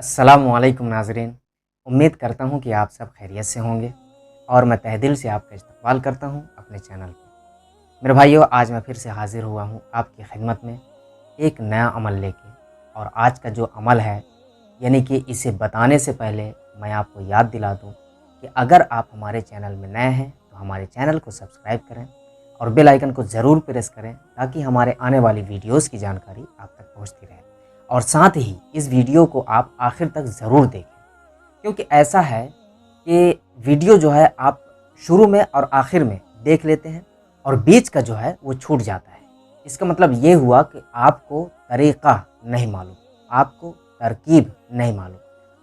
अस्सलामुअलैकुम नाज़रीन। उम्मीद करता हूँ कि आप सब खैरियत से होंगे और मैं तहे दिल से आपका इस्तक़बाल करता हूँ अपने चैनल पे। मेरे भाइयों, आज मैं फिर से हाज़िर हुआ हूँ आपकी खिदमत में एक नया अमल लेके। और आज का जो अमल है, यानी कि इसे बताने से पहले मैं आपको याद दिला दूँ कि अगर आप हमारे चैनल में नए हैं तो हमारे चैनल को सब्सक्राइब करें और बेल आइकन को ज़रूर प्रेस करें ताकि हमारे आने वाली वीडियोज़ की जानकारी आप तक पहुँचती रहे। और साथ ही इस वीडियो को आप आखिर तक ज़रूर देखें, क्योंकि ऐसा है कि वीडियो जो है आप शुरू में और आखिर में देख लेते हैं और बीच का जो है वो छूट जाता है। इसका मतलब ये हुआ कि आपको तरीक़ा नहीं मालूम, आपको तरकीब नहीं मालूम।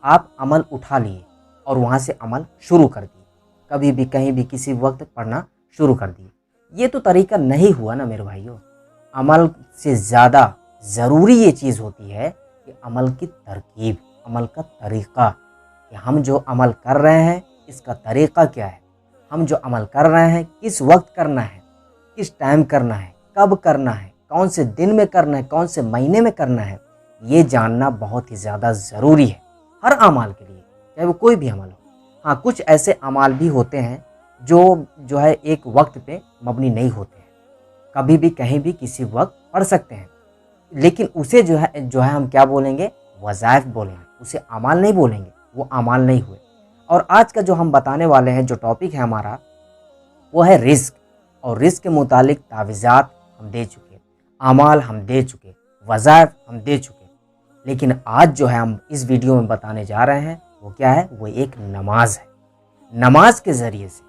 आप अमल उठा लिए और वहाँ से अमल शुरू कर दिए, कभी भी कहीं भी किसी वक्त पढ़ना शुरू कर दिए। ये तो तरीक़ा नहीं हुआ ना मेरे भाइयों। अमल से ज़्यादा ज़रूरी ये चीज़ होती है कि अमल की तरकीब, अमल का तरीक़ा, कि हम जो अमल कर रहे हैं इसका तरीक़ा क्या है, हम जो अमल कर रहे हैं किस वक्त करना है, किस टाइम करना है, कब करना है, कौन से दिन में करना है, कौन से महीने में करना है, ये जानना बहुत ही ज़्यादा ज़रूरी है हर अमाल के लिए, चाहे वो कोई भी अमल हो। हाँ, कुछ ऐसे अमाल भी होते हैं जो है एक वक्त पे मबनी नहीं होते हैं, कभी भी कहीं भी किसी वक्त पढ़ सकते हैं, लेकिन उसे जो है हम क्या बोलेंगे, वज़ाइफ बोलेंगे, उसे अमाल नहीं बोलेंगे, वो अमाल नहीं हुए। और आज का जो हम बताने वाले हैं, जो टॉपिक है हमारा, वो है रिज़्क। और रिज़्क के मुतालिक तावीज़ात हम दे चुके, अमाल हम दे चुके, वज़ाइफ हम दे चुके। लेकिन आज जो है हम इस वीडियो में बताने जा रहे हैं वो क्या है, वो एक नमाज है। नमाज के ज़रिए से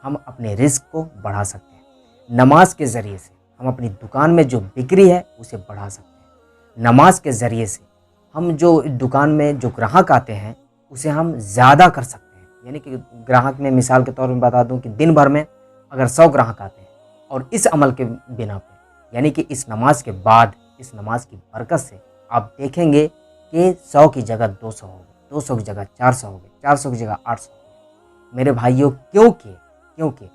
हम अपने रिज़्क को बढ़ा सकते हैं। नमाज के ज़रिए से हम अपनी दुकान में जो बिक्री है उसे बढ़ा सकते हैं। नमाज के ज़रिए से हम जो दुकान में जो ग्राहक आते हैं उसे हम ज़्यादा कर सकते हैं। यानी कि ग्राहक में मिसाल के तौर पर बता दूं कि दिन भर में अगर 100 ग्राहक आते हैं और इस अमल के बिना पे, यानी कि इस नमाज के बाद, इस नमाज की बरकत से आप देखेंगे कि 100 की जगह 200 हो गए, 200 की जगह 400 हो गए, 400 की जगह 800 हो गए। मेरे भाइयों, क्योंकि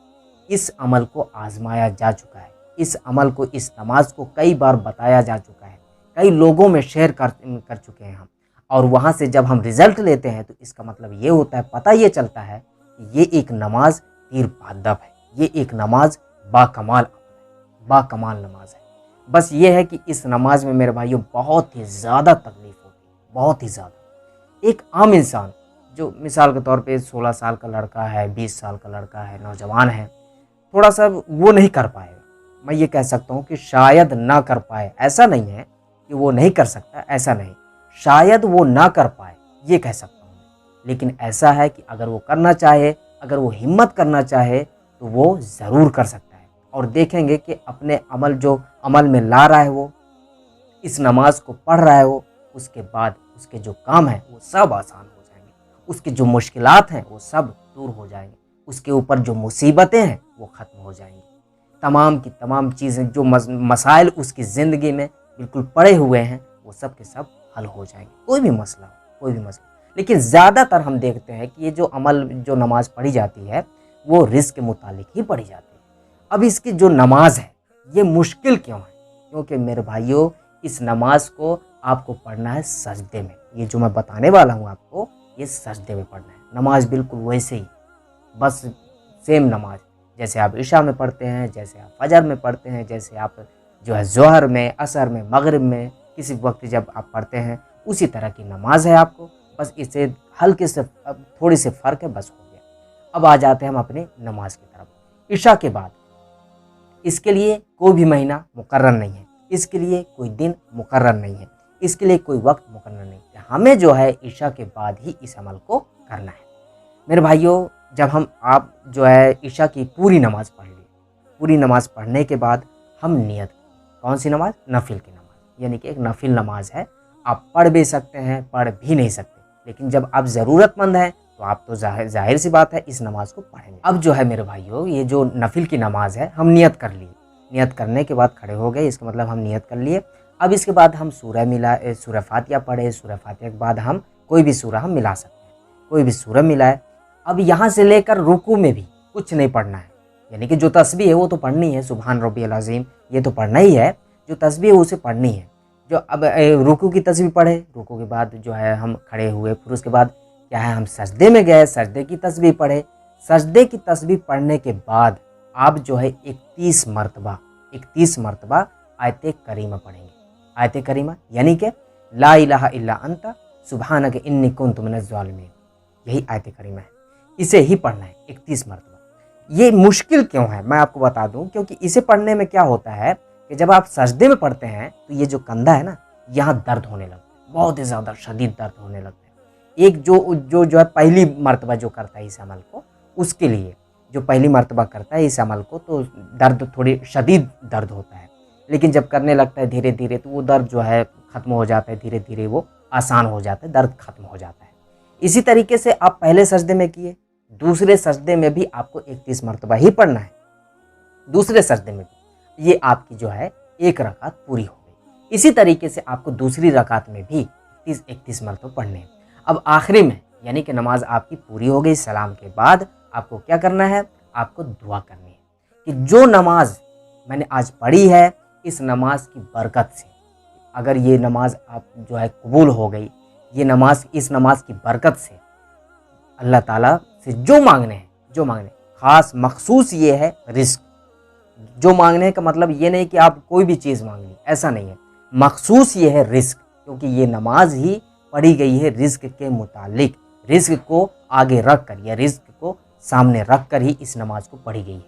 इस अमल को आजमाया जा चुका है, इस अमल को, इस नमाज को कई बार बताया जा चुका है, कई लोगों में शेयर कर चुके हैं हम। और वहाँ से जब हम रिज़ल्ट लेते हैं तो इसका मतलब ये होता है, पता ये चलता है कि ये एक नमाज तीर पादप है, ये एक नमाज बाकमाल अमल है, बाकमाल नमाज है। बस ये है कि इस नमाज में मेरे भाइयों बहुत ही ज़्यादा तकलीफ़ होती है, बहुत ही ज़्यादा। एक आम इंसान जो मिसाल के तौर पे 16 साल का लड़का है, 20 साल का लड़का है, नौजवान है, थोड़ा सा वो नहीं कर पाएगा। मैं ये कह सकता हूँ कि शायद ना कर पाए, ऐसा नहीं है कि वो नहीं कर सकता, ऐसा नहीं, शायद वो ना कर पाए ये कह सकता हूँ। लेकिन ऐसा है कि अगर वो करना चाहे, अगर वो हिम्मत करना चाहे तो वो ज़रूर कर सकता है। और देखेंगे कि अपने अमल में ला रहा है, वो इस नमाज को पढ़ रहा है, वो उसके बाद उसके जो काम है वो सब आसान हो जाएंगे, उसकी जो मुश्किलात हैं वो सब दूर हो जाएंगे, उसके ऊपर जो मुसीबतें हैं वो ख़त्म हो जाएंगी। तमाम की तमाम चीज़ें, जो मसाइल उसकी ज़िंदगी में बिल्कुल पड़े हुए हैं, वो सब के सब हल हो जाएंगे, कोई भी मसला हो, कोई भी मसला। लेकिन ज़्यादातर हम देखते हैं कि ये जो नमाज़ पढ़ी जाती है वो रिज़्क के मुतालिक ही पढ़ी जाती है। अब इसकी जो नमाज है ये मुश्किल क्यों है? क्योंकि मेरे भाइयों, इस नमाज को आपको पढ़ना है सजदे में। ये जो मैं बताने वाला हूँ आपको, ये सजदे में पढ़ना है। नमाज बिल्कुल वैसे ही, बस सेम नमाज जैसे आप इशा में पढ़ते हैं, जैसे आप फजर में पढ़ते हैं, जैसे आप जो है ज़ोहर में, असर में, मगरिब में किसी वक्त जब आप पढ़ते हैं, उसी तरह की नमाज है आपको। बस इसे हल्के से थोड़ी सी फ़र्क है, बस हो गया। अब आ जाते हैं हम अपने नमाज की तरफ। इशा के बाद इसके लिए कोई भी महीना मुकर्रर नहीं है, इसके लिए कोई दिन मुकर्रर नहीं है, इसके लिए कोई वक्त मुकर्रर नहीं है। हमें जो है इशा के बाद ही इस अमल को करना है। मेरे भाइयों, जब आप जो है इशा की पूरी नमाज़ पढ़ ली, पूरी नमाज़ पढ़ने के बाद हम नियत, कौन सी नमाज? नफिल की नमाज, यानी कि एक नफिल नमाज है। आप पढ़ भी सकते हैं, पढ़ भी नहीं सकते, लेकिन जब आप ज़रूरतमंद हैं तो आप तो जाहिर सी बात है इस नमाज को पढ़ेंगे। अब जो है मेरे भाइयों, ये जो नफिल की नमाज है, हम नियत कर लिए, नियत करने के बाद खड़े हो गए, इसका मतलब हम नियत कर लिए। अब इसके बाद हम सूरह फातिहा पढ़े, सूरह फातिहा के बाद हम कोई भी सूरह हम मिला सकते हैं, कोई भी सूरह मिलाए। अब यहाँ से लेकर रुकू में भी कुछ नहीं पढ़ना है, यानी कि जो तस्बीह है वो तो पढ़नी है, सुभान रब्बियल अज़ीम, ये तो पढ़ना ही है, जो तस्बीह है उसे पढ़नी है। जो अब रुकू की तस्बीह पढ़े, रुकू के बाद जो है हम खड़े हुए, फिर उसके बाद क्या है हम सजदे में गए, सजदे की तस्बीह पढ़े। सजदे की तस्बीह पढ़ने के बाद आप जो है 31 मरतबा आयत करीमा पढ़ेंगे। आयत करीमा यानी कि ला इलाहा इल्ला अंता सुब्हानक इन्नी कुन्तु मिनज़ ज़ालिमीन, यही आयत करीमा है। इसे ही पढ़ना है 31 मरतबा। ये मुश्किल क्यों है मैं आपको बता दूं, क्योंकि इसे पढ़ने में क्या होता है कि जब आप सजदे में पढ़ते हैं तो ये जो कंधा है ना, यहाँ दर्द होने लगता है, बहुत ही ज़्यादा शदीद दर्द होने लगता है। एक जो है पहली मरतबा जो करता है इस अमल को, उसके लिए जो पहली मरतबा करता है इस अमल को, तो दर्द थोड़ी शदीद दर्द होता है। लेकिन जब करने लगता है धीरे धीरे तो वो दर्द जो है ख़त्म हो जाता है, धीरे धीरे वो आसान हो जाता है, दर्द खत्म हो जाता है। इसी तरीके से आप पहले सजदे में किए, दूसरे सजदे में भी आपको 31 मरतबा ही पढ़ना है, दूसरे सजदे में भी। ये आपकी जो है एक रकात पूरी हो गई। इसी तरीके से आपको दूसरी रकात में भी 31 मरतबा पढ़ने हैं। अब आखिरी में यानी कि नमाज आपकी पूरी हो गई, सलाम के बाद आपको क्या करना है, आपको दुआ करनी है कि जो नमाज मैंने आज पढ़ी है, इस नमाज की बरकत से, अगर ये नमाज आप जो है कबूल हो गई, ये नमाज इस नमाज की बरकत से अल्लाह ताला से जो मांगने हैं, ख़ास मखसूस ये है रिस्क। जो मांगने का मतलब ये नहीं कि आप कोई भी चीज़ मांग ली, ऐसा नहीं है। मखसूस ये है रिस्क, क्योंकि ये नमाज ही पढ़ी गई है रिस्क के मुतालिक, रिस्क को आगे रख कर या रिस्क को सामने रख कर ही इस नमाज को पढ़ी गई है।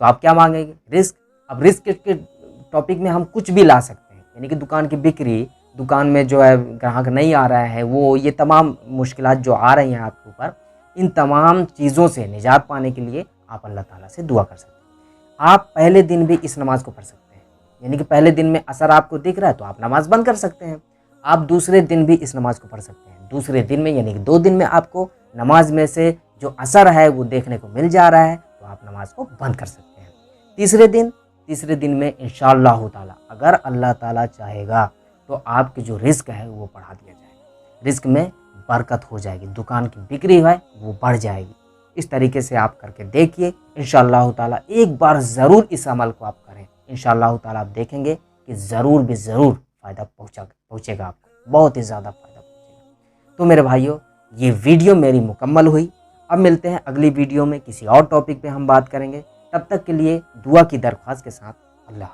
तो आप क्या मांगेंगे, रिस्क। अब रिस्क के टॉपिक में हम कुछ भी ला सकते हैं, यानी कि दुकान की बिक्री, दुकान में जो है ग्राहक नहीं आ रहा है, वो ये तमाम मुश्किलात जो आ रही हैं आपके ऊपर, इन तमाम चीज़ों से निजात पाने के लिए आप अल्लाह ताला से दुआ कर सकते हैं। आप पहले दिन भी इस नमाज को पढ़ सकते हैं, यानी कि पहले दिन में असर आपको दिख रहा है तो आप नमाज बंद कर सकते हैं। आप दूसरे दिन भी इस नमाज को पढ़ सकते हैं, दूसरे दिन में यानी कि 2 दिन में आपको नमाज में से जो असर है वो देखने को मिल जा रहा है, तो आप नमाज को बंद कर सकते हैं। तीसरे दिन में इंशाअल्लाह ताला, अगर अल्लाह ताला चाहेगा तो आपकी जो रिस्क है वो बढ़ा दिया जाएगा, रिस्क में बरकत हो जाएगी, दुकान की बिक्री है वो बढ़ जाएगी। इस तरीके से आप करके देखिए, इंशाअल्लाह ताला एक बार ज़रूर इस अमल को आप करें, इंशाअल्लाह ताला आप देखेंगे कि ज़रूर भी ज़रूर फ़ायदा पहुँचेगा आपको, बहुत ही ज़्यादा फ़ायदा पहुँचेगा। तो मेरे भाइयों, ये वीडियो मेरी मुकम्मल हुई। अब मिलते हैं अगली वीडियो में, किसी और टॉपिक पे हम बात करेंगे। तब तक के लिए दुआ की दरख्वास्त के साथ अल्लाह।